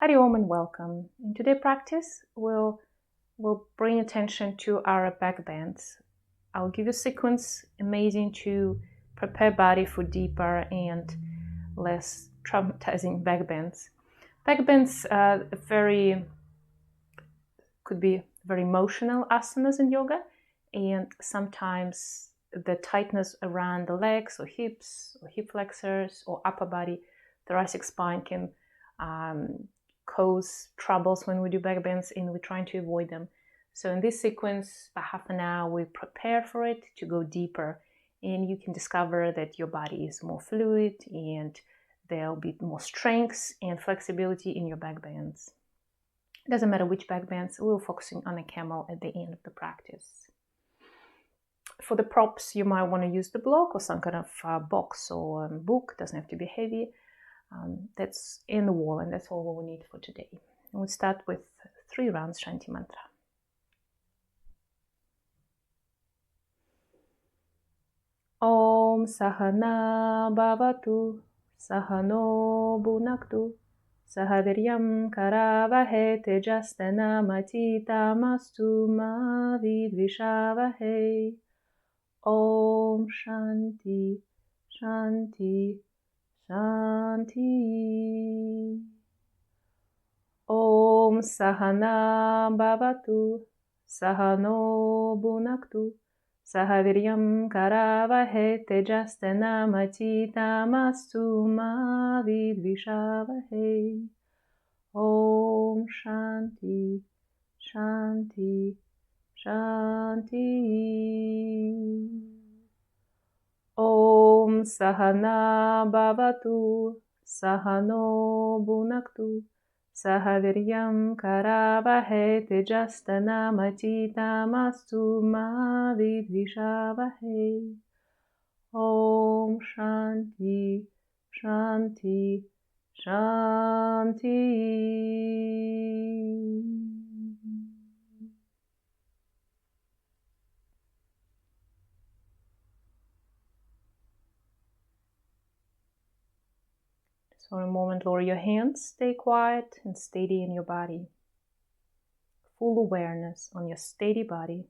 Hari Om and welcome. In today's practice, we'll bring attention to our back bends. I'll give you a sequence amazing to prepare body for deeper and less traumatizing back bends. Back bends could be very emotional asanas in yoga, and sometimes the tightness around the legs or hips or hip flexors or upper body, thoracic spine can cause troubles when we do back bends, and we're trying to avoid them. So in this sequence, about half an hour, we prepare for it to go deeper, and you can discover that your body is more fluid and there'll be more strength and flexibility in your back bends. It doesn't matter which back bends, we're focusing on a camel at the end of the practice. For the props, you might want to use the block or some kind of box or book. It doesn't have to be heavy. That's in the wall, and that's all we need for today. And we'll start with 3 rounds Shanti Mantra. Om Sahana Bhavatu Sahano Bhunaktu Sahaviryam Karavahe Tejastana Matita Mastu Ma Vidvishavahe. Om Shanti Shanti Shanti. Om Sahana Bhavatu Sahano Bhunaktu Sahaviryam Karavahe Tejastana Matita Mastu Ma Vidvishavahe. Om Shanti Shanti Shanti. Om Sahana Bhavatu Sahano Bhunaktu Sahaviryam Karavahe Tejastana Matita Mastu Ma Vidvishavahe. Om Shanti Shanti Shanti. For a moment, lower your hands, stay quiet and steady in your body. Full awareness on your steady body.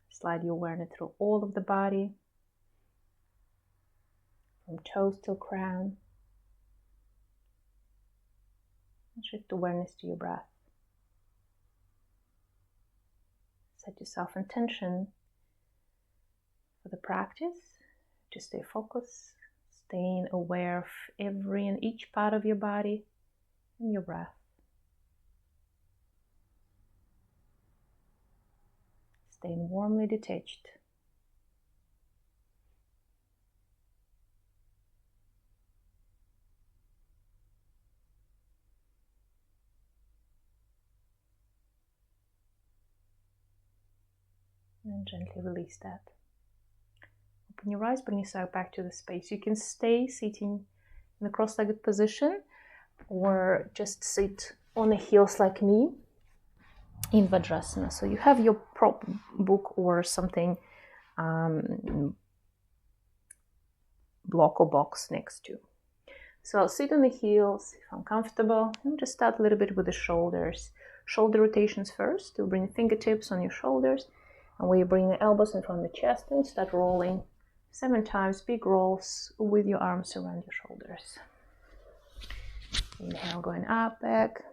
Slide your awareness through all of the body, from toes till crown. And shift awareness to your breath. Set yourself intention for the practice, to stay focused, staying aware of every and each part of your body and your breath. Staying warmly detached. And gently release that. Open your eyes, bring yourself back to the space. You can stay sitting in a cross-legged position or just sit on the heels like me in Vajrasana. So you have your prop book or something, block or box next to. So I'll sit on the heels if I'm comfortable, and just start a little bit with the shoulders. Shoulder rotations first. You'll bring the fingertips on your shoulders, and where you bring the elbows in front of the chest and start rolling 7 times, big rolls with your arms around your shoulders. Inhale, going up, back.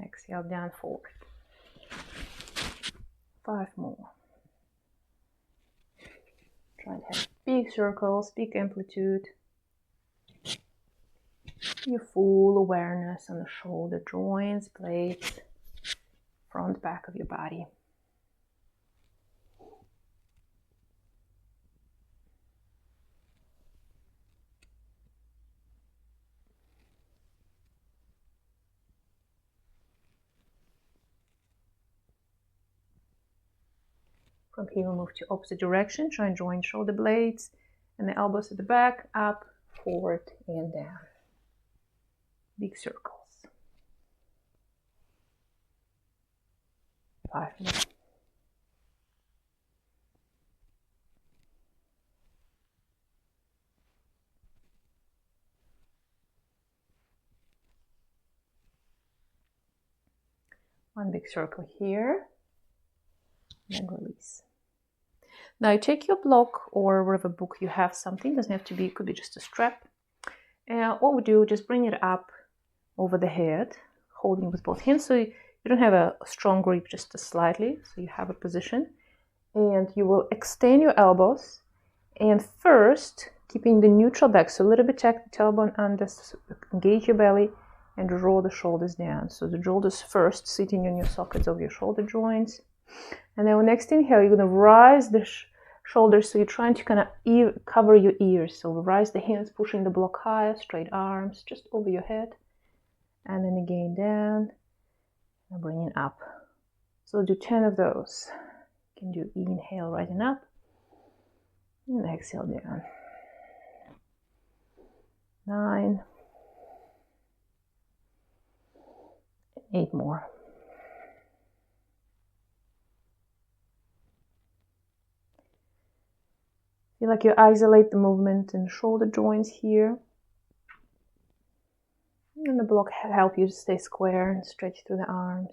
Exhale, down, forward. 5 more. Try and have big circles, big amplitude. Your full awareness on the shoulder joints, blades, front, back of your body. From here, we'll move to opposite direction. Try and join shoulder blades and the elbows at the back, up, forward, and down. Big circles. 5 more. One big circle here, and release. Now you take your block or whatever book you have, something, doesn't have to be, it could be just a strap. And what we do, just bring it up over the head, holding with both hands, so you don't have a strong grip, just slightly, so you have a position. And you will extend your elbows, and first, keeping the neutral back, so a little bit tuck the tailbone under, engage your belly, and draw the shoulders down. So the shoulders first, sitting on your sockets of your shoulder joints. And then on next inhale, you're going to rise the shoulders, so you're trying to kind of cover your ears. So rise the hands, pushing the block higher, straight arms, just over your head. And then again down, and bringing up. So do 10 of those. You can do inhale, rising up, and exhale down. 9, 8 more. Feel like you isolate the movement in the shoulder joints here. And the block help you to stay square and stretch through the arms.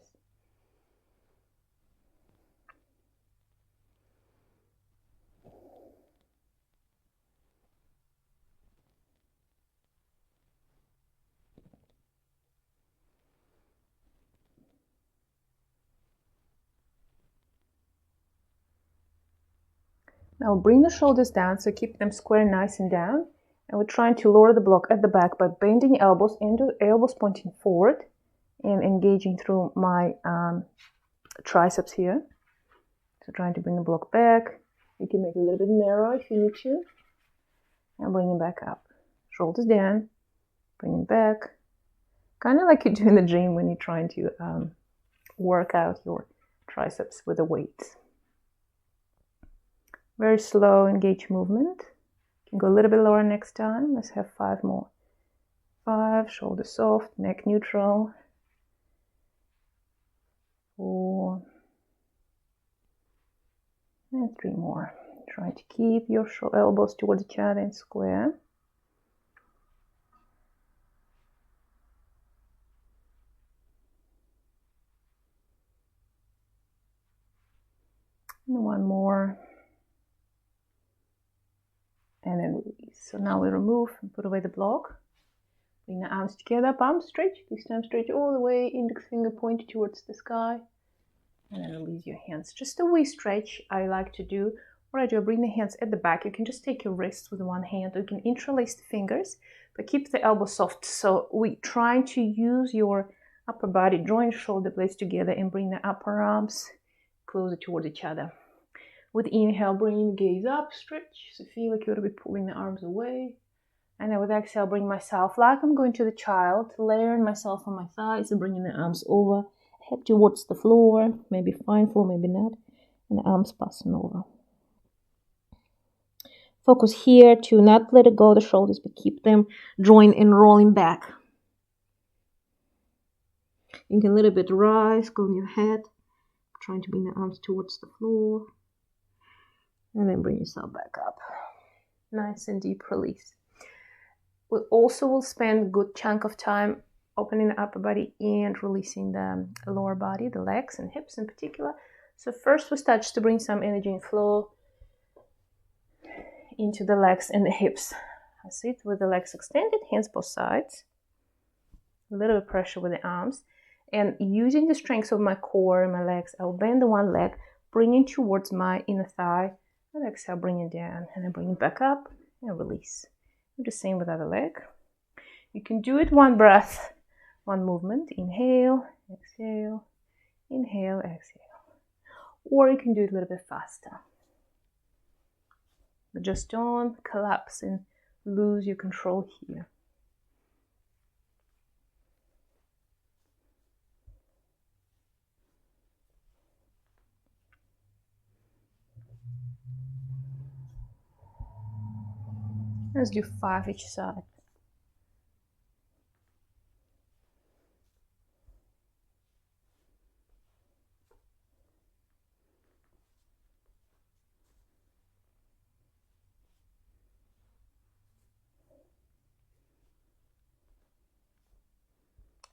Now bring the shoulders down, so keep them square, nice and down. And we're trying to lower the block at the back by bending elbows into elbows pointing forward and engaging through my triceps here. So trying to bring the block back. You can make it a little bit narrow if you need to. And bring it back up. Shoulders down, bring it back. Kind of like you do in the gym when you're trying to work out your triceps with the weights. Very slow, engaged movement. You can go a little bit lower next time. Let's have 5 more. 5, shoulders soft, neck neutral. 4, and 3 more. Try to keep your elbows towards each other and square. And 1 more. And then release. So now we remove and put away the block. Bring the arms together, palms stretch. This time stretch all the way, index finger pointed towards the sky. And then release your hands. Just a wee stretch I like to do. What I do, I bring the hands at the back. You can just take your wrists with one hand, or you can interlace the fingers, but keep the elbow soft. So we're trying to use your upper body, join shoulder blades together, and bring the upper arms closer towards each other. With inhale, bring the gaze up, stretch. So feel like you're going to be pulling the arms away. And then with exhale, bring myself like I'm going to the child, layering myself on my thighs and bringing the arms over, head towards the floor, maybe fine floor, maybe not, and the arms passing over. Focus here to not let it go, the shoulders, but keep them joined and rolling back. You can a little bit rise, go on your head, trying to bring the arms towards the floor. And then bring yourself back up. Nice and deep release. We also will spend a good chunk of time opening the upper body and releasing the lower body, the legs and hips in particular. So first we start to bring some energy and flow into the legs and the hips. I sit with the legs extended, hands both sides. A little bit of pressure with the arms. And using the strength of my core and my legs, I'll bend the one leg, bringing towards my inner thigh. And exhale, bring it down, and then bring it back up and release. Do the same with the other leg. You can do it one breath, one movement. Inhale, exhale, inhale, exhale. Or you can do it a little bit faster. But just don't collapse and lose your control here. Let's do 5 each side.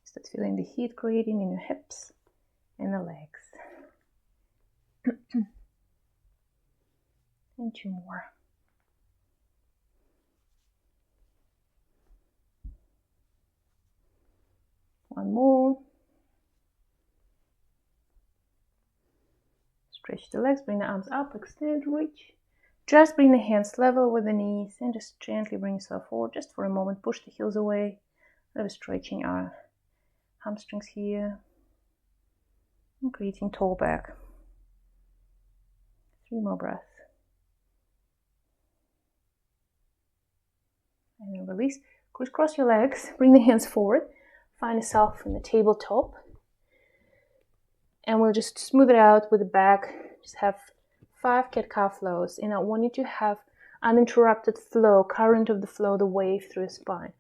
Start feeling the heat creating in your hips and the legs. And 2 more. One more. Stretch the legs, bring the arms up, extend, reach. Just bring the hands level with the knees and just gently bring yourself forward just for a moment. Push the heels away. A little stretching our hamstrings here. And creating tall back. 3 more breaths. And then release. Crisscross your legs. Bring the hands forward. Find yourself in the tabletop. And we'll just smooth it out with the back. Just have 5 cat-cow flows. And I want you to have uninterrupted flow, current of the flow, the wave through your spine.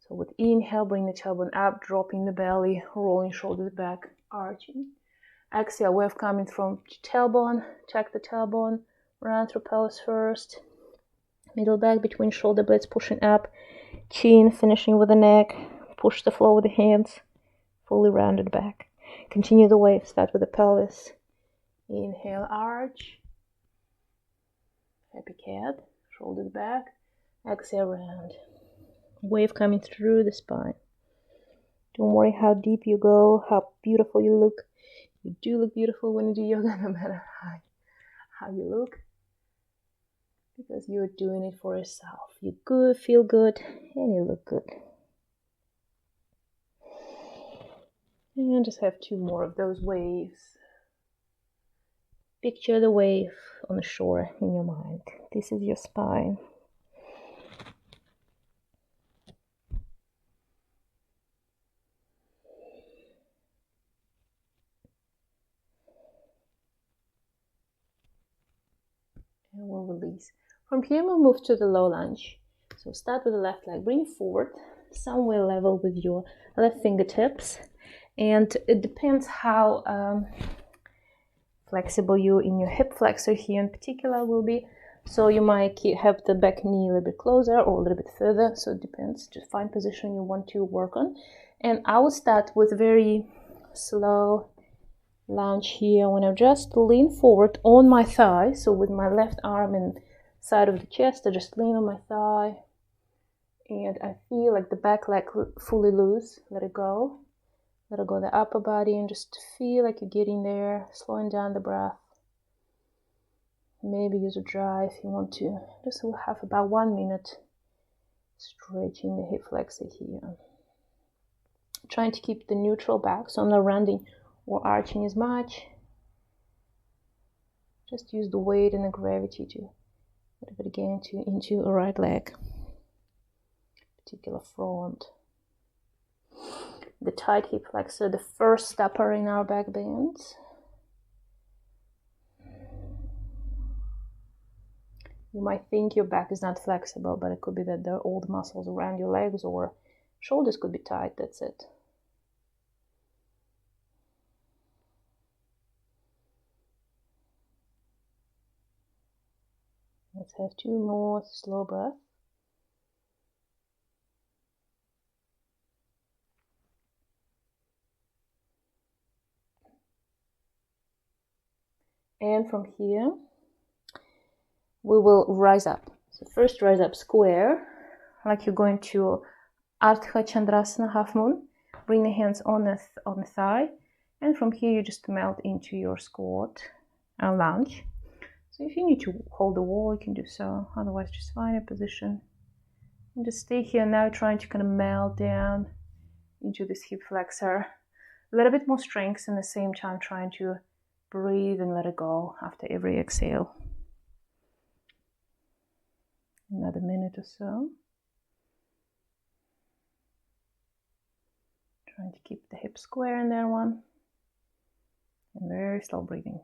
So with inhale, bring the tailbone up, dropping the belly, rolling shoulders back, arching. Exhale, wave coming from tailbone. Check the tailbone. Run through pelvis first. Middle back between shoulder blades, pushing up. Chin, finishing with the neck. Push the flow with the hands. Fully rounded back. Continue the wave. Start with the pelvis. Inhale, arch. Happy cat. Shoulders back. Exhale, round. Wave coming through the spine. Don't worry how deep you go, how beautiful you look. You do look beautiful when you do yoga, no matter how you look. Because you're doing it for yourself. You good, feel good, and you look good. And just have 2 more of those waves. Picture the wave on the shore in your mind. This is your spine. And we'll release. From here, we'll move to the low lunge. So start with the left leg. Bring it forward, somewhere level with your left fingertips. And it depends how flexible you in your hip flexor here in particular will be. So you might have the back knee a little bit closer or a little bit further. So it depends. Just find position you want to work on. And I will start with very slow lunge here. When I just lean forward on my thigh. So with my left arm and side of the chest, I just lean on my thigh. And I feel like the back leg fully loose. Let it go. Let it go the upper body and just feel like you're getting there, slowing down the breath. Maybe use a dry if you want to. Just we'll have about 1 minute stretching the hip flexor here. Trying to keep the neutral back, so I'm not rounding or arching as much. Just use the weight and the gravity to put it again into a right leg, particular front. The tight hip flexor, the first stepper in our back bends. You might think your back is not flexible, but it could be that the old muscles around your legs or shoulders could be tight. That's it. Let's have 2 more slow breaths. And from here, we will rise up. So first rise up square, like you're going to Ardha Chandrasana, half moon. Bring the hands on the thigh. And from here, you just melt into your squat and lunge. So if you need to hold the wall, you can do so. Otherwise, just find a position. And just stay here now, trying to kind of melt down into this hip flexor. A little bit more strength, and at the same time trying to breathe and let it go after every exhale. Another minute or so. Trying to keep the hips square in there one. And very slow breathing.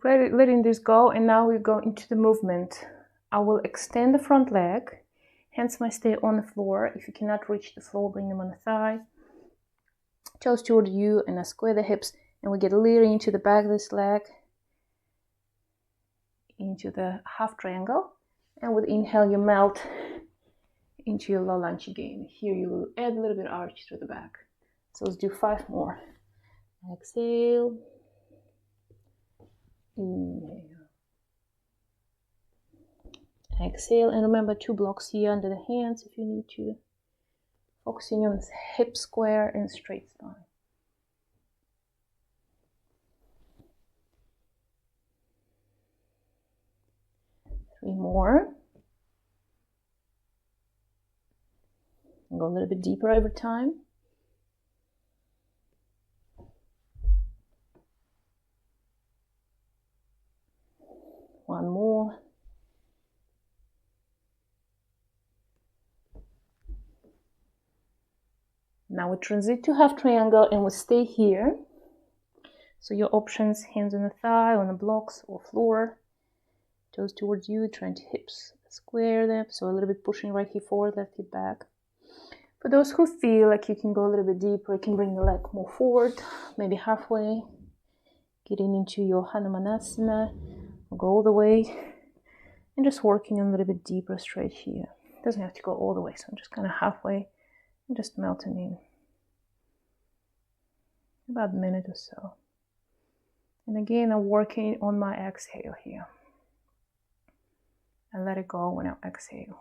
Letting this go, and now we go into the movement. I will extend the front leg. Hands might stay on the floor. If you cannot reach the floor, bring them on the thigh. Toes toward you, and I square the hips, and we get a little into the back of this leg, into the half triangle, and with inhale you melt into your low lunge again. Here you will add a little bit of arch to the back. So let's do 5 more. Exhale, inhale, exhale, and remember 2 blocks here under the hands if you need to. Focusing on this hip square and straight spine. Three more. Go a little bit deeper over time. One more. Now we transit to half triangle and we stay here. So your options, hands on the thigh, on the blocks or floor. Toes towards you, trying to hips square them. So a little bit pushing right hip forward, left hip back. For those who feel like you can go a little bit deeper, you can bring the leg more forward, maybe halfway. Getting into your Hanumanasana. Go all the way. And just working a little bit deeper straight here. Doesn't have to go all the way, so I'm just kind of halfway and just melting in. About a minute or so. And again, I'm working on my exhale here. And let it go when I exhale.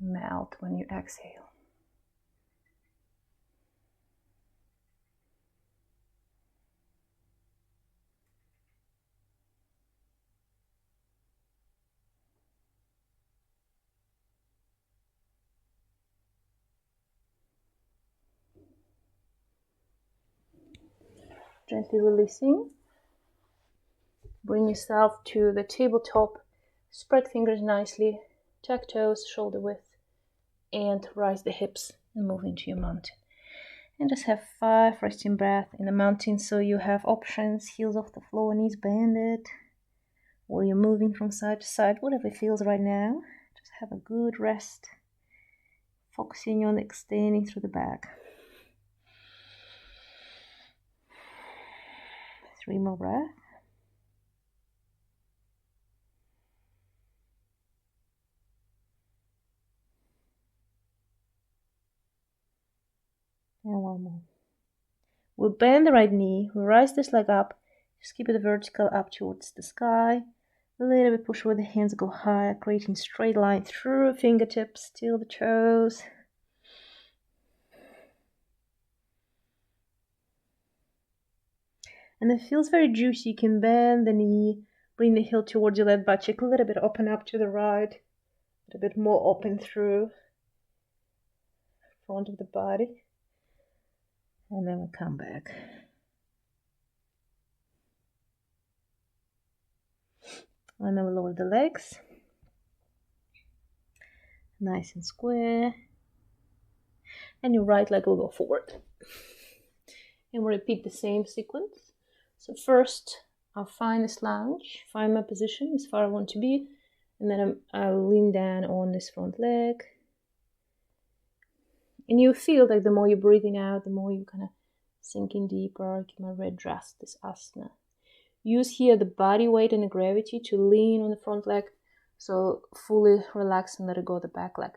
Melt when you exhale. Gently releasing. Bring yourself to the tabletop. Spread fingers nicely. Tuck toes, shoulder width. And rise the hips and move into your mountain. And just have 5 resting breaths in the mountain. So you have options, heels off the floor, knees bended. Or you're moving from side to side, whatever feels right now. Just have a good rest. Focusing on extending through the back. 3 more breaths. And 1 more. We'll bend the right knee. We'll rise this leg up. Just keep it vertical up towards the sky. A little bit push where the hands go higher, creating straight line through fingertips, till the toes. And it feels very juicy. You can bend the knee, bring the heel towards your left butt cheek, a little bit open up to the right, a little bit more open through front of the body. And then we'll come back. And then we'll lower the legs. Nice and square. And your right leg will go forward. And we'll repeat the same sequence. So first, I'll find this lounge, find my position as far as I want to be. And then I'll lean down on this front leg. And you feel like the more you're breathing out, the more you kind of sinking deeper. You can readjust this asana. Use here the body weight and the gravity to lean on the front leg. So fully relax and let it go the back leg.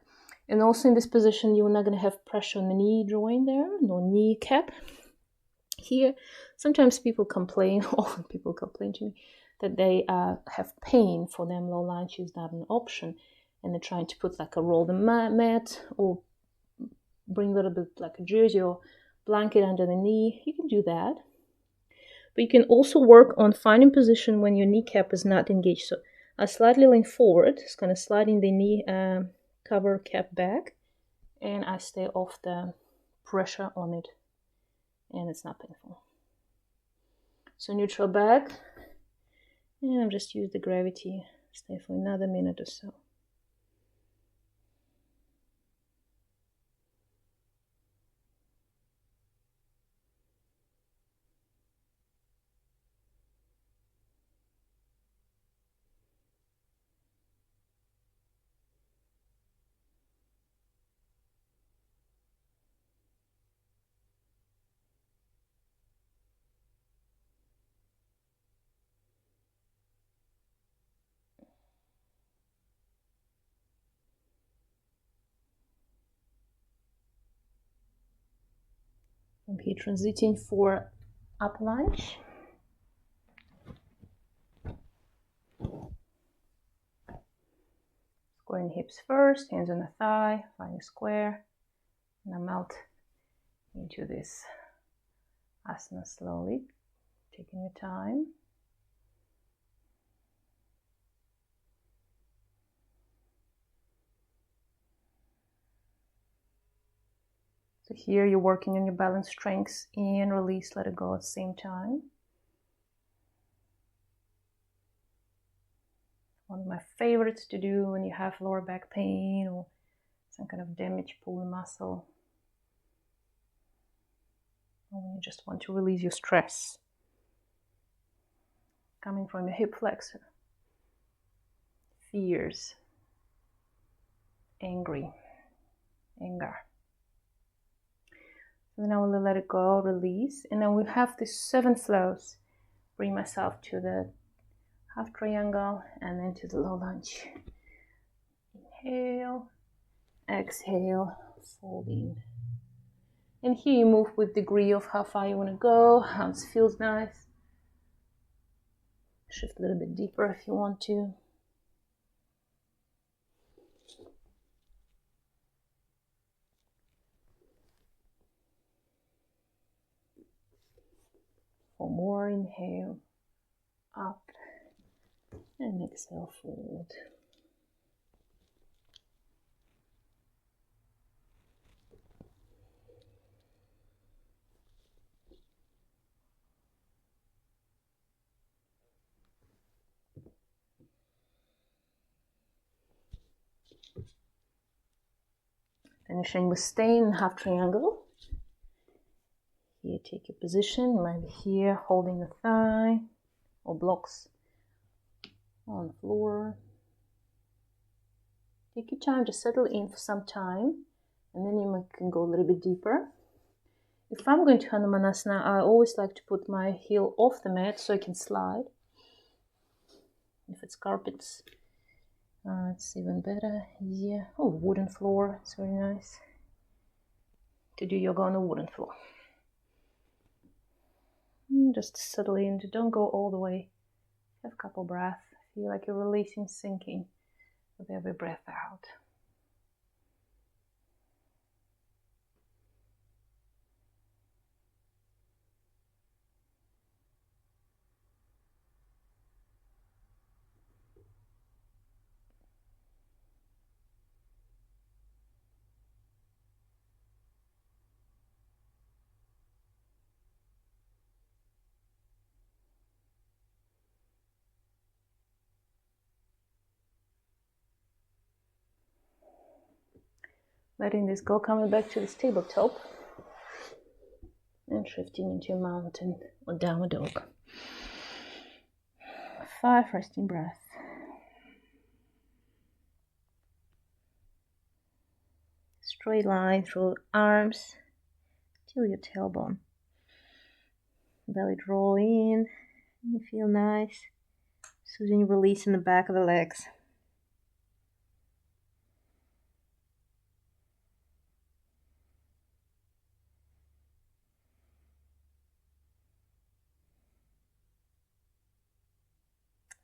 And also in this position, you're not going to have pressure on the knee joint there, no kneecap. Here, sometimes people complain, often people complain to me, that they have pain. For them, low lunge is not an option. And they're trying to put like a roll the mat or bring a little bit like a jersey or blanket under the knee. You can do that. But you can also work on finding position when your kneecap is not engaged. So I slightly lean forward, just kind of sliding the knee cover cap back, and I stay off the pressure on it, and it's not painful. So neutral back, and I'm just use the gravity, stay for another minute or so. From here, transiting for up lunge. Squaring hips first, hands on the thigh, find a square, and I melt into this asana slowly, taking your time. So here you're working on your balance strengths and release, let it go at the same time. One of my favorites to do when you have lower back pain or some kind of damaged pulling muscle, or when you just want to release your stress coming from your hip flexor, fears, anger. So then I will let it go, release, and then we have the 7 flows. Bring myself to the half triangle and then to the low lunge. Inhale, exhale, folding. And here you move with degree of how far you want to go, how it feels nice. Shift a little bit deeper if you want to. For more, inhale, up, and exhale, fold. Finishing with staying in half triangle. Here, take your position. You might be here holding the thigh or blocks on the floor. Take your time to settle in for some time, and then you can go a little bit deeper. If I'm going to Hanumanasana, I always like to put my heel off the mat so I can slide. If it's carpets, it's even better, easier. Oh, wooden floor, it's very nice to do yoga on a wooden floor. Just settle in, don't go all the way. Have a couple breaths. Feel like you're releasing, sinking with every breath out. Letting this go, coming back to this tabletop and shifting into a mountain or downward dog. 5 resting breaths. Straight line through arms till your tailbone. Belly draw in, and you feel nice. Soothing release in the back of the legs.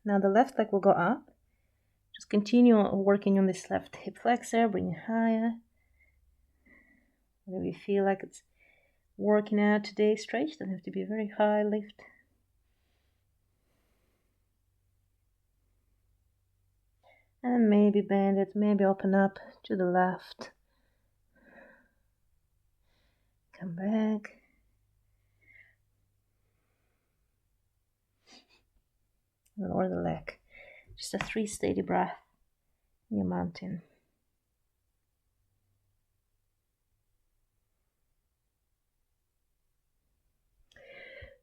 Now the left leg will go up. Just continue working on this left hip flexor, bring it higher. Whatever you feel like it's working out today, stretch. Doesn't have to be a very high lift. And maybe bend it, maybe open up to the left. Come back. Lower the leg. Just a 3 steady breath in your mountain.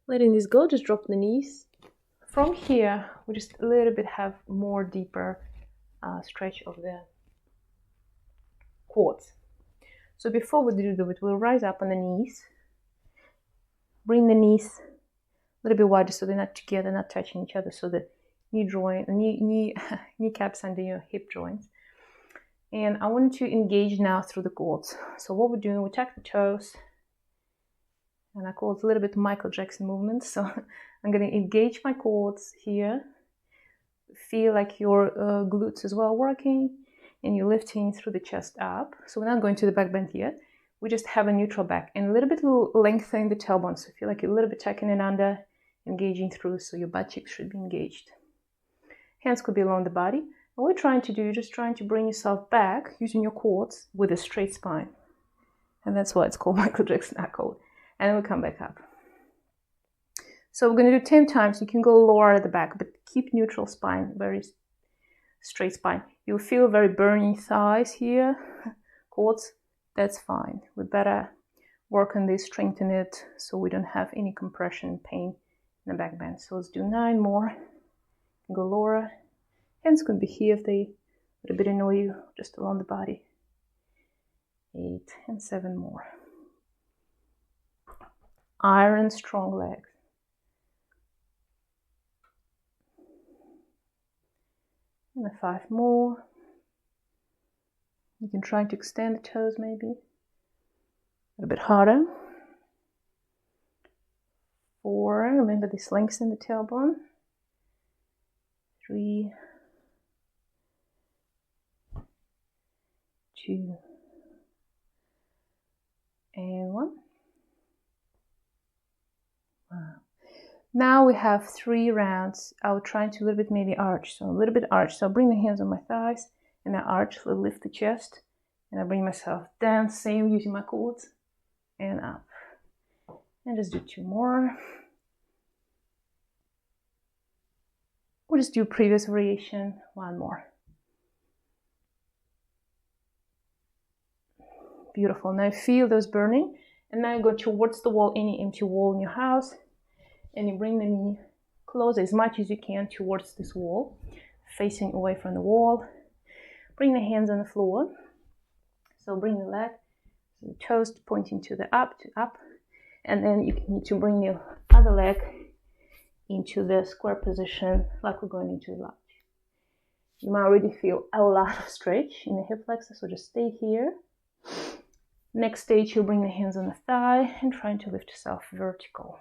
Letting this go, just drop the knees. From here, we just a little bit have more deeper stretch of the quads. So before we do it, we'll rise up on the knees. Bring the knees a little bit wider so they're not together, not touching each other. So the kneecaps under your hip joints. And I want to engage now through the quads. So what we're doing, we tuck the toes, And I call it a little bit Michael Jackson movement. So I'm going to engage my quads here. Feel like your glutes as well working, and you're lifting through the chest up. So we're not going to the back bend yet. We just have a neutral back and a little bit lengthening the tailbone. So feel like you're a little bit tucking it under, engaging through, so your butt cheeks should be engaged. Hands could be along the body. What we're trying to do, you're just trying to bring yourself back using your quads with a straight spine. And that's why it's called Michael Jackson knuckle. And then we'll come back up. So we're going to do 10 times. You can go lower at the back, but keep neutral spine, very straight spine. You'll feel very burning thighs here, quads. That's fine. We better work on this, strengthen it, so we don't have any compression pain in the back bend. So let's do 9 more. Go lower. Hands could be here if they a little bit annoy you, just along the body. 8 and 7 more. Iron strong legs. And 5 more. You can try to extend the toes maybe. A little bit harder. 4. Remember this lengthen the tailbone. 3. 2. And 1. Wow. Now we have 3 rounds. I'll try to a little bit maybe arch. So a little bit arch. So I'll bring the hands on my thighs and I arch, lift the chest. And I bring myself down, same using my quads. And up. And just do 2 more. We'll just do previous variation. 1 more. Beautiful. Now feel those burning. And now you go towards the wall, any empty wall in your house. And you bring the knee close as much as you can towards this wall, facing away from the wall. Bring the hands on the floor. So bring the leg, the toes pointing to the up, and then you need to bring the other leg into the square position, like we're going into lunge. You might already feel a lot of stretch in the hip flexor, so just stay here. Next stage, you'll bring the hands on the thigh and trying to lift yourself vertical.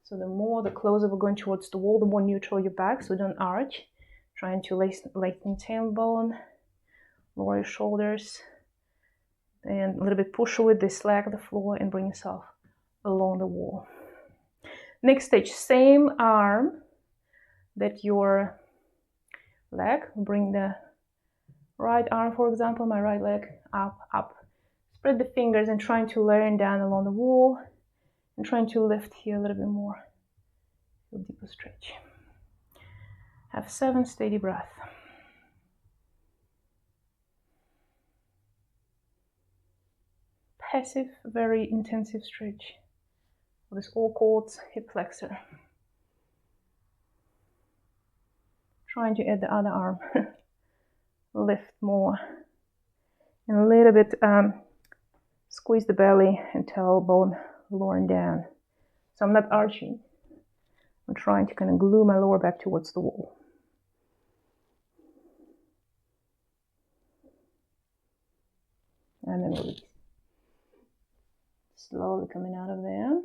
So the closer we're going towards the wall, the more neutral your back, so don't arch. Trying to lengthen tailbone, lower your shoulders, and a little bit push with this leg the floor and bring yourself along the wall. Next stage, same arm that your leg. Bring the right arm, for example, my right leg up. Spread the fingers and trying to lean down along the wall and trying to lift here a little bit more. Feel deeper stretch. Have 7 steady breath. Passive, very intensive stretch of this all quads, hip flexor. Trying to add the other arm. Lift more. And a little bit squeeze the belly and tailbone lowering down. So I'm not arching. I'm trying to kind of glue my lower back towards the wall. And then release. Slowly coming out of there.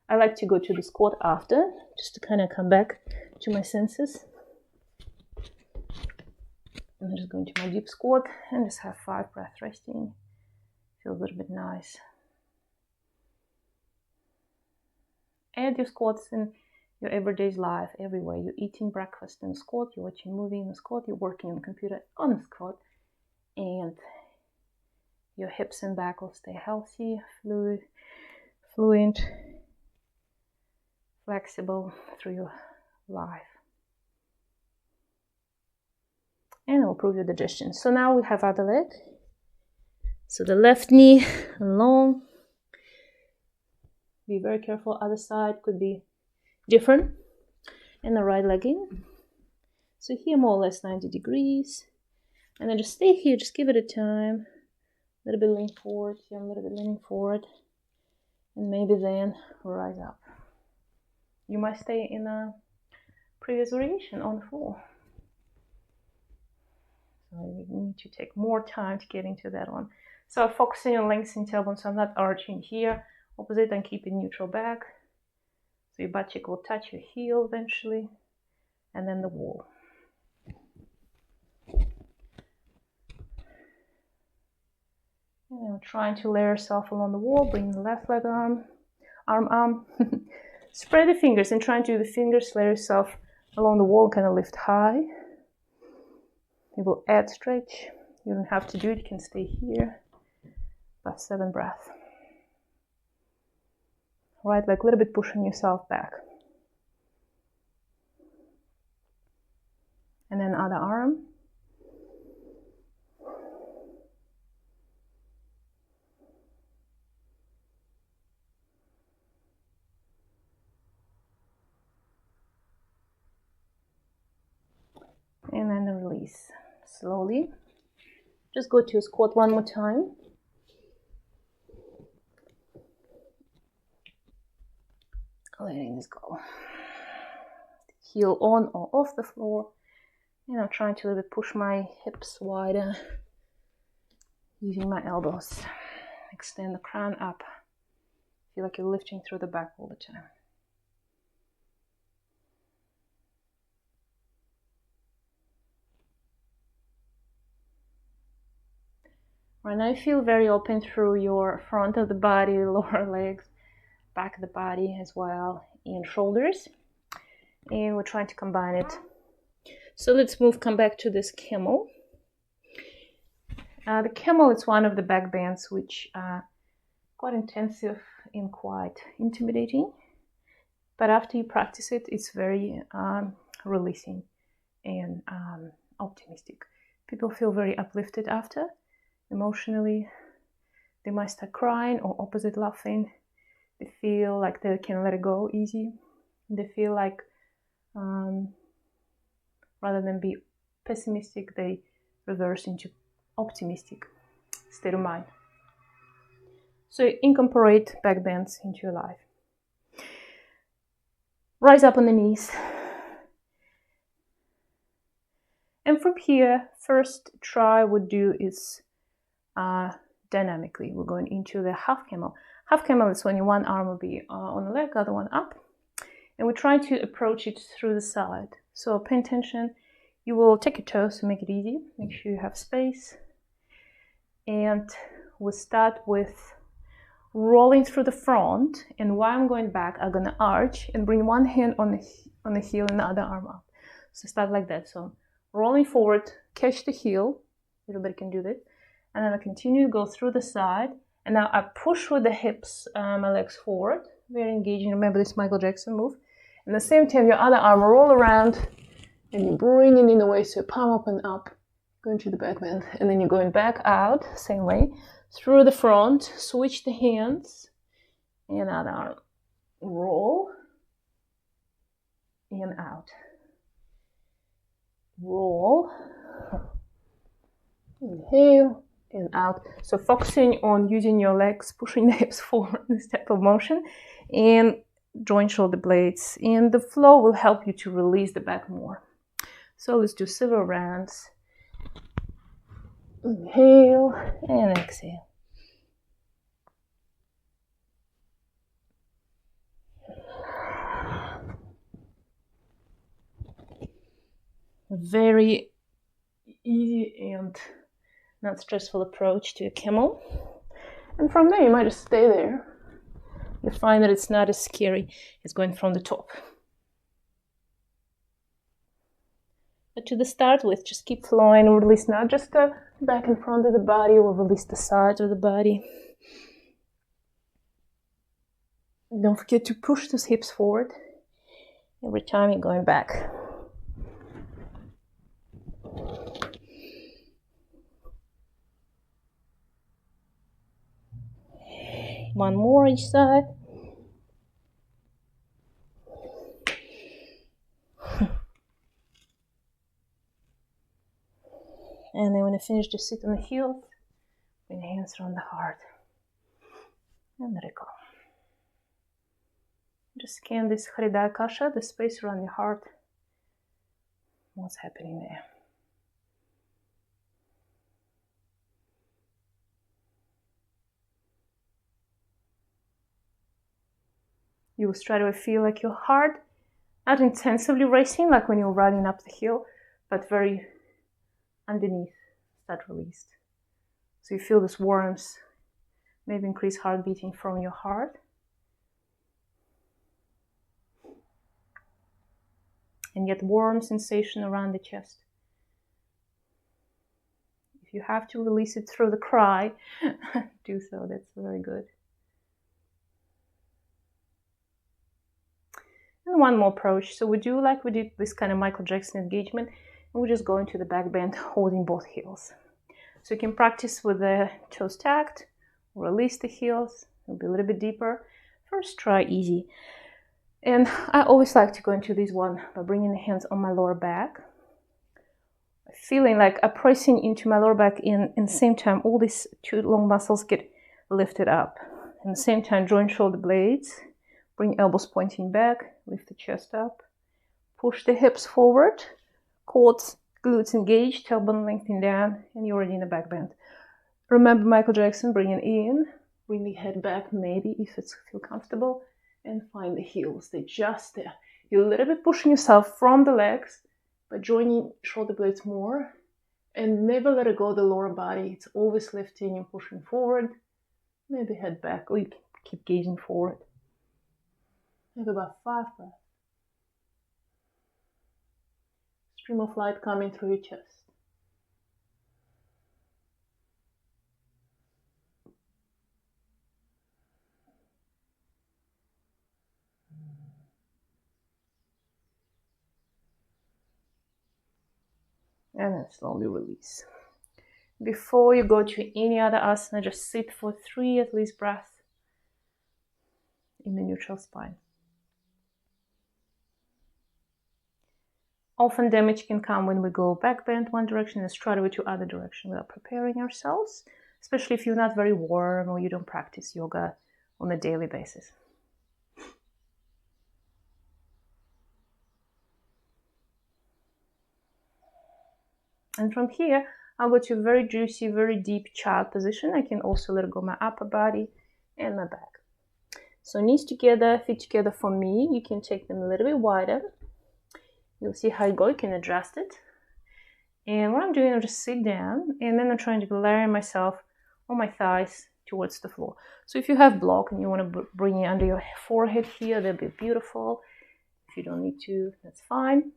I like to go to the squat after, just to kind of come back to my senses. And I'm just going to my deep squat and just have 5 breaths resting. Feels a little bit nice. Add your squats in your everyday life, everywhere. You're eating breakfast in a squat, you're watching a movie in a squat, you're working on the computer on a squat, and your hips and back will stay healthy, fluid, flexible through your life. And it will improve your digestion. So now we have other leg. So the left knee long. Be very careful. Other side could be different. And the right leg in. So here more or less 90 degrees. And then just stay here. Just give it a time. A little bit lean forward. Here I'm a little bit leaning forward. And maybe then rise up. You might stay in a previous variation on the floor. So you need to take more time to get into that one. So focusing on lengthening tailbone, so I'm not arching here. Opposite, and keeping neutral back. So your butt cheek will touch your heel eventually, and then the wall. And then we're trying to lay yourself along the wall. Bring the left leg arm. Spread the fingers and try and do the fingers. Lay yourself along the wall, kind of lift high. It will add stretch. You don't have to do it. You can stay here. About 7 breaths. Right leg a little bit pushing yourself back. And then other arm. And then the release. Slowly. Just go to a squat one more time. Letting this go. Heel on or off the floor. And I'm trying to a little bit push my hips wider. Using my elbows. Extend the crown up. Feel like you're lifting through the back all the time. Right now you feel very open through your front of the body, lower legs, back of the body as well, and shoulders. And we're trying to combine it. So let's come back to this camel. The camel is one of the back bends which are quite intensive and quite intimidating. But after you practice it, it's very releasing and optimistic. People feel very uplifted after. Emotionally, they might start crying or opposite laughing. They feel like they can let it go easy. They feel like rather than be pessimistic, they reverse into optimistic state of mind. So incorporate back bends into your life. Rise up on the knees. And from here, first try would do is dynamically. We're going into the half camel. Half camel is when one arm will be on the leg, other one up. And we're trying to approach it through the side. So pay attention. You will take your toes to make it easy. Make sure you have space. And we'll start with rolling through the front. And while I'm going back, I'm going to arch and bring one hand on the heel and the other arm up. So start like that. So rolling forward, catch the heel. Everybody can do that. And then I continue to go through the side. And now I push with the hips, my legs forward. Very engaging. Remember this Michael Jackson move. And at the same time, your other arm roll around. And you bring it in the way. So palm up and up. Going to the back bend. And then you're going back out. Same way. Through the front. Switch the hands. And other arm. Roll. And out. Roll. Inhale. And out. So focusing on using your legs, pushing the hips forward, this type of motion, and join shoulder blades. And the flow will help you to release the back more. So let's do several rounds. Inhale and exhale. Very easy and not stressful approach to a camel. And from there, you might just stay there. You'll find that it's not as scary as going from the top. But to the start with, just keep flowing. Release not just the back and front of the body, or release the sides of the body. Don't forget to push those hips forward every time you're going back. One more each side. And then when you finish, just sit on the heels. Bring the hands around the heart. And let it go. Just scan this Hridaya Kasha, the space around your heart. What's happening there? You will straight away feel like your heart, not intensively racing like when you're running up the hill, but very underneath, start released. So you feel this warmth, maybe increase heart beating from your heart. And get warm sensation around the chest. If you have to release it through the cry, do so. That's very good. And one more approach. So we did this kind of Michael Jackson engagement, and we just go into the back bend holding both heels. So you can practice with the toes tacked, release the heels, it'll be a little bit deeper. First try easy. And I always like to go into this one by bringing the hands on my lower back. Feeling like I'm pressing into my lower back in the same time all these two long muscles get lifted up. At the same time, join shoulder blades, bring elbows pointing back, lift the chest up, push the hips forward, quads, glutes engaged, tailbone lengthening down, and you're already in the back bend. Remember Michael Jackson, bring it in, bring the head back maybe if it's feel comfortable, and find the heels. They're just there. You're a little bit pushing yourself from the legs, but joining shoulder blades more, and never let it go the lower body. It's always lifting and pushing forward. Maybe head back, or you can keep gazing forward. Have about 5 breaths. Stream of light coming through your chest. And then slowly release. Before you go to any other asana, just sit for 3 at least breaths in the neutral spine. Often damage can come when we go back bend one direction and straight away to other direction without preparing ourselves, especially if you're not very warm or you don't practice yoga on a daily basis. And from here, I'll go to a very juicy, very deep child position. I can also let go my upper body and my back. So knees together, feet together for me. You can take them a little bit wider. You'll see how it goes. You can adjust it. And what I'm doing, I'll just sit down, and then I'm trying to layer myself on my thighs towards the floor. So if you have block and you want to bring it under your forehead here, that'll be beautiful. If you don't need to, that's fine.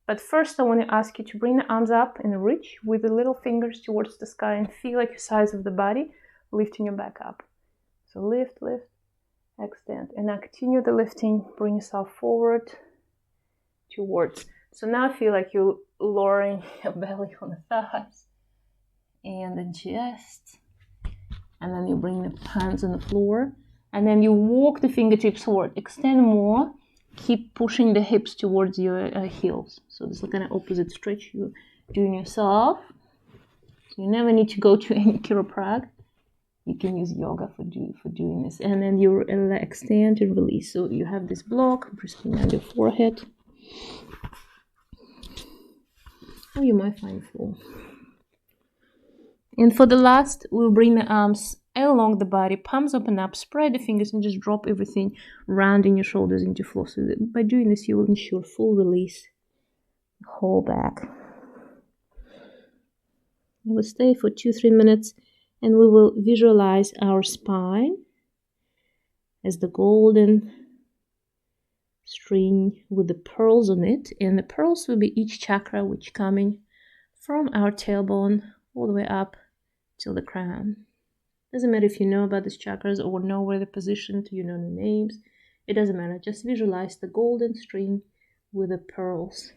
But first, I want to ask you to bring the arms up and reach with the little fingers towards the sky and feel like the size of the body, lifting your back up. So lift, lift, extend. And now continue the lifting. Bring yourself forward towards. So now I feel like you're lowering your belly on the thighs and the chest. And then you bring the hands on the floor. And then you walk the fingertips forward. Extend more. Keep pushing the hips towards your heels. So this is kind of opposite stretch you're doing yourself. So you never need to go to any chiropractic. You can use yoga for doing this. And then you extend and release. So you have this block, pressing on your forehead. Or you might find floor. And for the last, we'll bring the arms along the body, palms open up, spread the fingers, and just drop everything, rounding your shoulders into floor. So that by doing this, you will ensure full release, whole back. We'll stay for 2-3 minutes, and we will visualize our spine as the golden string with the pearls on it, and the pearls will be each chakra, which coming from our tailbone all the way up till the crown. Doesn't matter if you know about these chakras or know where they're positioned, you know the names. It doesn't matter. Just visualize the golden string with the pearls.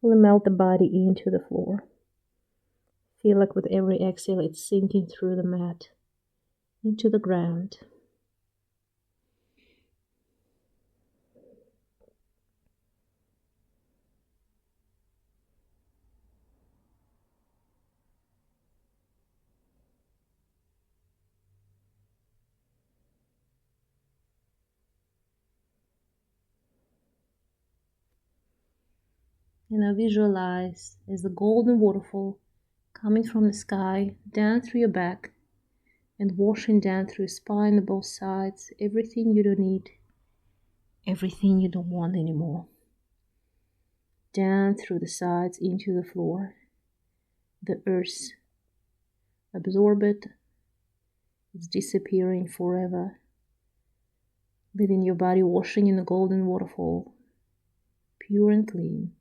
Fully melt the body into the floor. Feel like with every exhale, it's sinking through the mat into the ground. And now visualize as the golden waterfall coming from the sky down through your back, and washing down through your spine on both sides, everything you don't need, everything you don't want anymore. Down through the sides into the floor. The earth, absorb it. It's disappearing forever, leaving your body washing in a golden waterfall, pure and clean,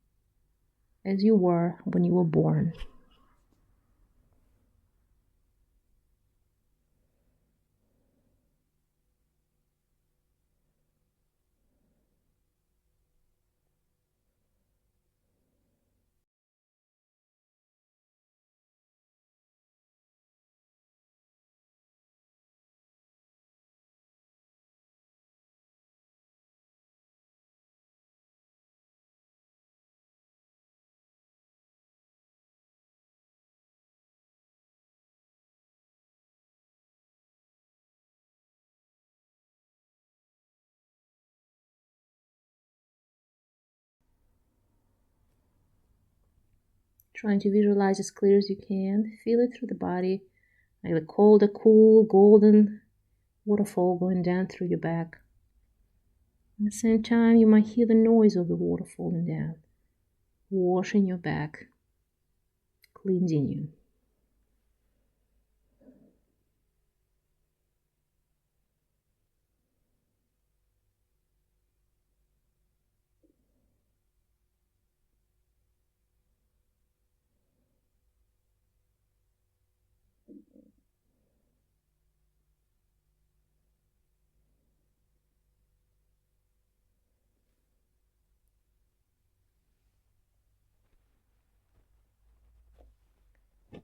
as you were when you were born. Trying to visualize as clear as you can. Feel it through the body, like the cool, golden waterfall going down through your back. At the same time, you might hear the noise of the water falling down, washing your back, cleansing you.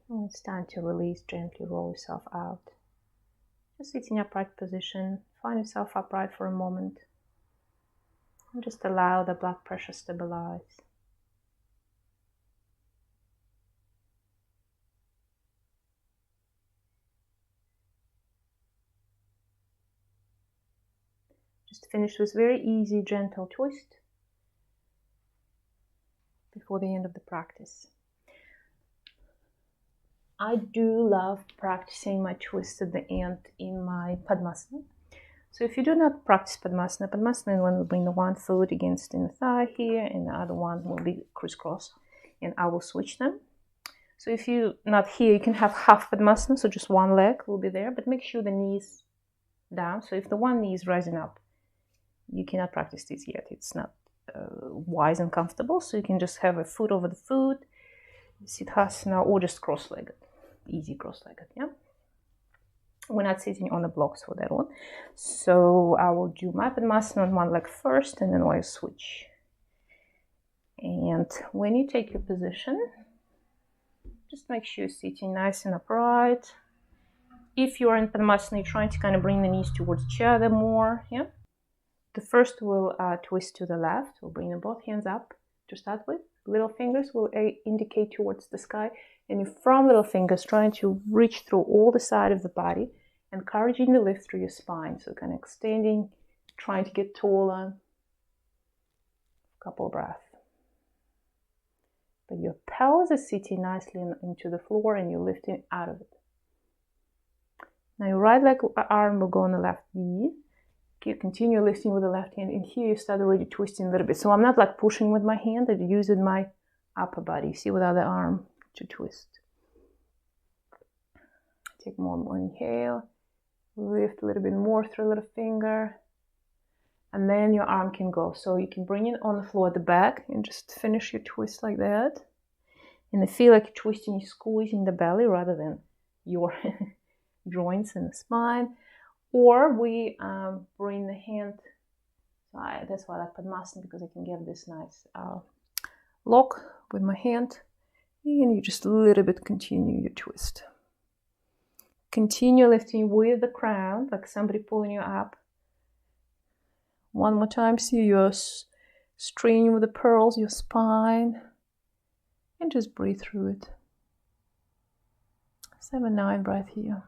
And it's time to release, gently roll yourself out. Just sit in upright position, find yourself upright for a moment, and just allow the blood pressure stabilize. Just finish with very easy, gentle twist before the end of the practice. I do love practicing my twist at the end in my Padmasana. So if you do not practice Padmasana one will bring the one foot against in the thigh here, and the other one will be crisscross, and I will switch them. So if you're not here, you can have half Padmasana, so just one leg will be there, but make sure the knees down. So if the one knee is rising up, you cannot practice this yet. It's not wise and comfortable, so you can just have a foot over the foot, Siddhasana, or just cross-legged, easy cross-legged, yeah? We're not sitting on the blocks for that one. So I will do my Padmasana on one leg first, and then we'll switch. And when you take your position, just make sure you're sitting nice and upright. If you're in Padmasana, you're trying to kind of bring the knees towards each other more, yeah? The first will twist to the left. We'll bring both hands up to start with. Little fingers will indicate towards the sky. And from little fingers, trying to reach through all the side of the body, encouraging the lift through your spine. So kind of extending, trying to get taller. A couple of breaths. But your pelvis is sitting nicely into the floor and you're lifting out of it. Now your right leg arm will go on the left knee. You continue lifting with the left hand, and here you start already twisting a little bit. So I'm not like pushing with my hand, I'm using my upper body, see, with the other arm to twist. Take more inhale, lift a little bit more through a little finger, and then your arm can go. So you can bring it on the floor at the back and just finish your twist like that. And I feel like you're twisting, you're squeezing the belly rather than your joints and the spine. Or we bring the hand, that's why I like Padmasana, because I can get this nice lock with my hand, and you just a little bit continue your twist. Continue lifting with the crown, like somebody pulling you up. One more time, see your string with the pearls, your spine, and just breathe through it. 7-9 breath here.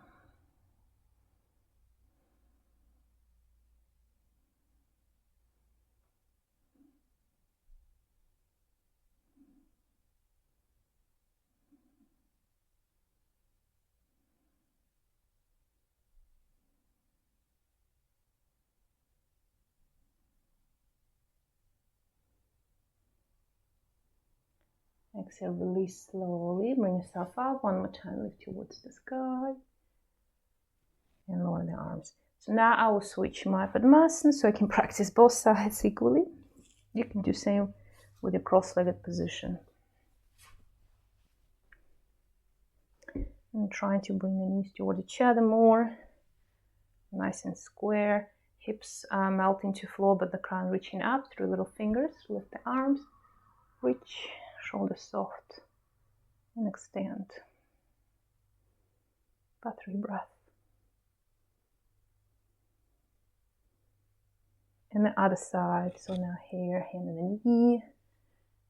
Exhale, release slowly. Bring yourself up. One more time, lift towards the sky. And lower the arms. So now I will switch my Padmasana so I can practice both sides equally. You can do same with your cross-legged position. And trying to bring the knees toward each other more. Nice and square. Hips melting to floor, but the crown reaching up through little fingers. Lift the arms. Reach. Shoulders soft. And extend. About 3 breaths. And the other side. So now here, hand on the knee.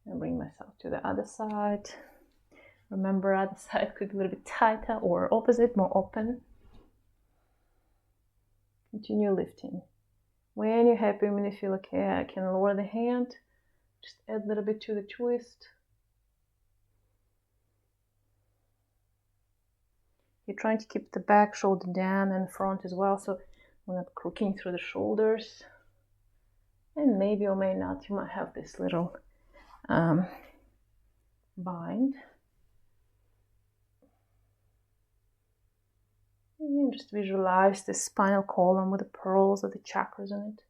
And bring myself to the other side. Remember, other side could be a little bit tighter or opposite, more open. Continue lifting. When you're happy, when you feel okay, I can lower the hand. Just add a little bit to the twist. You're trying to keep the back shoulder down and front as well, so we're not crooking through the shoulders. And maybe or may not, you might have this little bind. And just visualize the spinal column with the pearls of the chakras in it.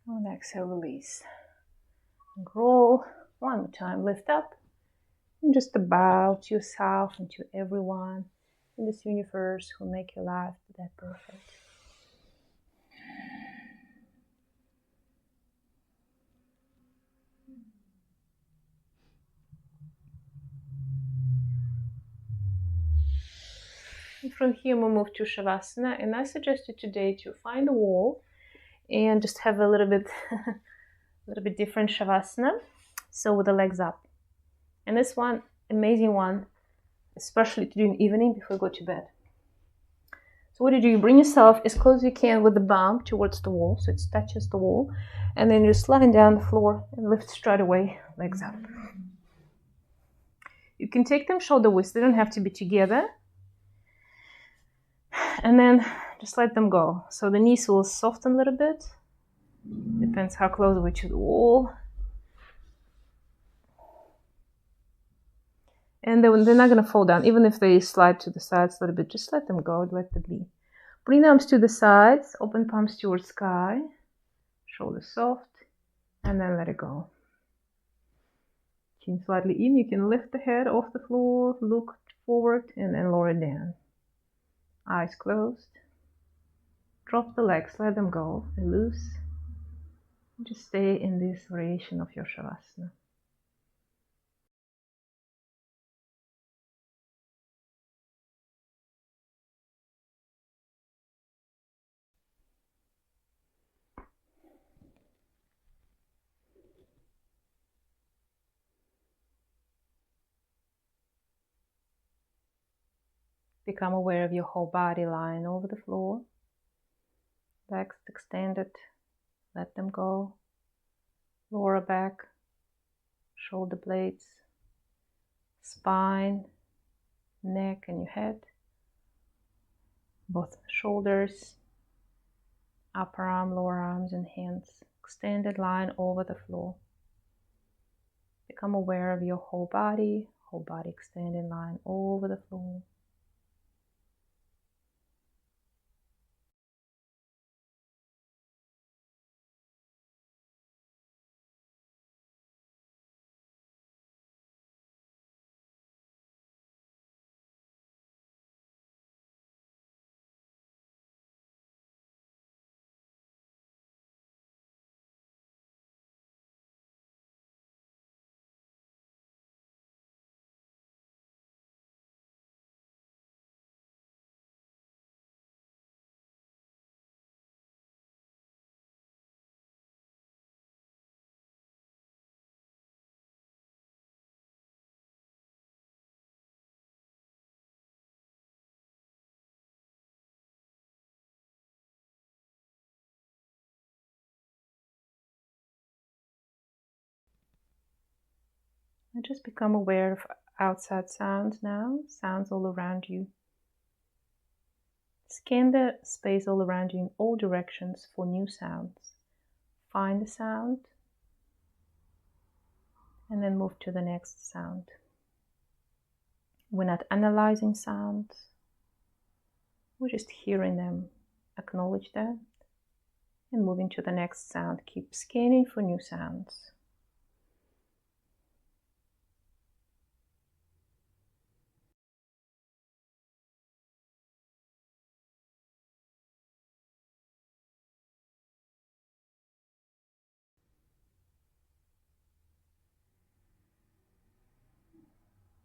And exhale, release. And roll. One more time, lift up. And just bow to yourself and to everyone in this universe who make your life that perfect. And from here we'll move to Shavasana, and I suggest you today to find a wall and just have a little bit different Shavasana. So with the legs up. And this one, amazing one, especially to do in the evening before you go to bed. So what do? You bring yourself as close as you can with the bum towards the wall, so it touches the wall, and then you're sliding down the floor and lift straight away, legs up. You can take them shoulder width, they don't have to be together. And then just let them go. So the knees will soften a little bit. Depends how close we're to the wall. And they're not going to fall down. Even if they slide to the sides a little bit, just let them go, let them be. Bring the arms to the sides, open palms towards sky, shoulders soft, and then let it go. Chin slightly in, you can lift the head off the floor, look forward, and then lower it down. Eyes closed. Drop the legs, let them go, and loose. Just stay in this variation of your Shavasana. Become aware of your whole body lying over the floor. Legs extended, let them go. Lower back, shoulder blades, spine, neck and your head. Both shoulders, upper arm, lower arms and hands. Extended line over the floor. Become aware of your whole body extended line over the floor. And just become aware of outside sounds now, sounds all around you. Scan the space all around you in all directions for new sounds. Find the sound and then move to the next sound. We're not analyzing sounds, we're just hearing them. Acknowledge that and moving to the next sound. Keep scanning for new sounds.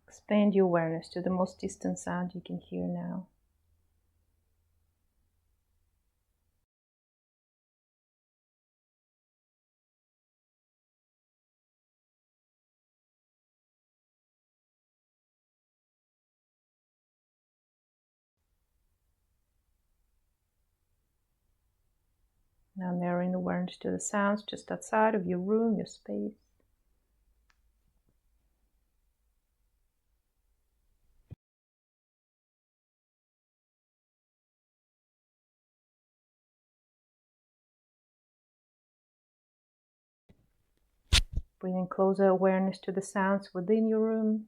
Expand your awareness to the most distant sound you can hear now. Now narrowing awareness to the sounds just outside of your room, your space. Bringing closer awareness to the sounds within your room.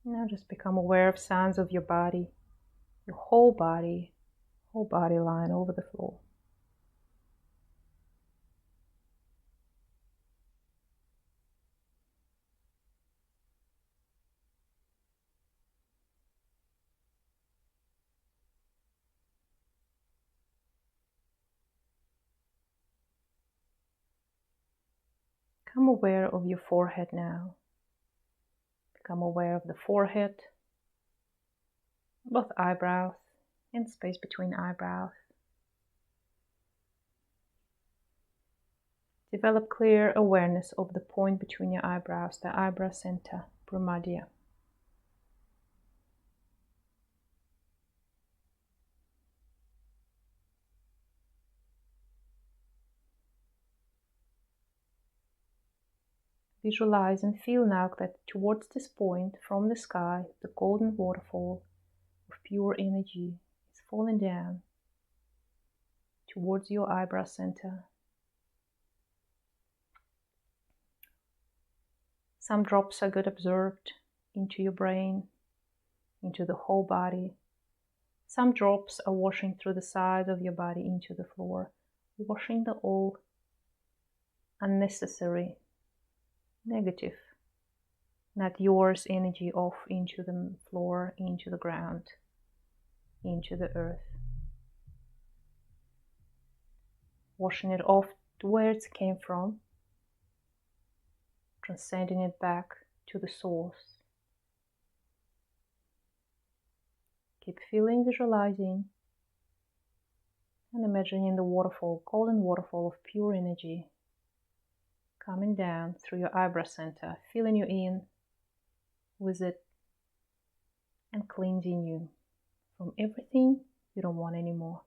Now just become aware of sounds of your body, your whole body line over the floor. Become aware of your forehead now. Become aware of the forehead, both eyebrows and space between eyebrows. Develop clear awareness of the point between your eyebrows, the eyebrow center, Brahmadya. Visualize and feel now that towards this point from the sky, the golden waterfall of pure energy is falling down towards your eyebrow center. Some drops are good absorbed into your brain, into the whole body. Some drops are washing through the sides of your body into the floor, washing the all unnecessary, negative, not yours energy off into the floor, into the ground, into the earth. Washing it off to where it came from, transcending it back to the source. Keep feeling, visualizing, and imagining the waterfall, golden waterfall of pure energy coming down through your eyebrow center, filling you in with it and cleansing you from everything you don't want anymore.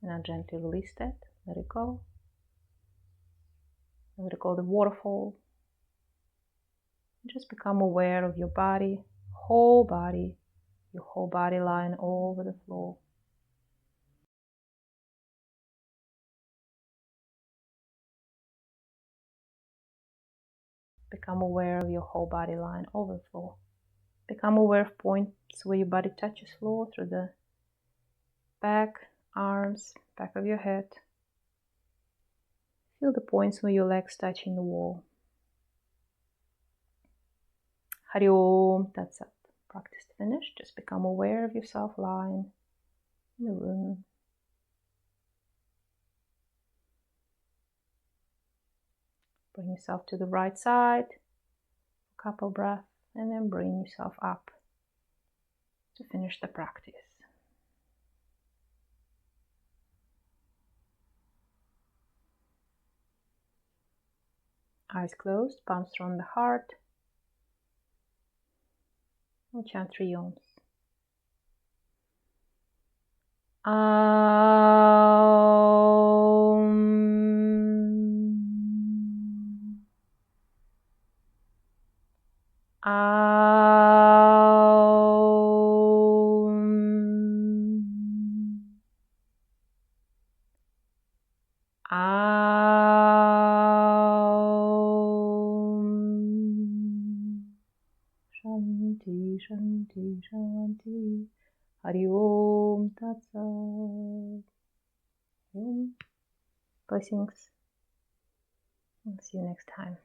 Now gently release that. Let it go. Let it go, the waterfall. Just become aware of your body, your whole body lying over the floor. Become aware of your whole body lying over the floor. Become aware of points where your body touches floor through the back, arms, back of your head. Feel the points where your legs touching the wall. Hari Om, that's it. Practice finished. Just become aware of yourself lying in the room. Bring yourself to the right side, a couple breaths, and then bring yourself up to finish the practice. Eyes closed, palms around the heart. We'll chant 3 Oms. Shanti, Shanti, Shanti. Hari Om Tat Sat. Blessings. I'll see you next time.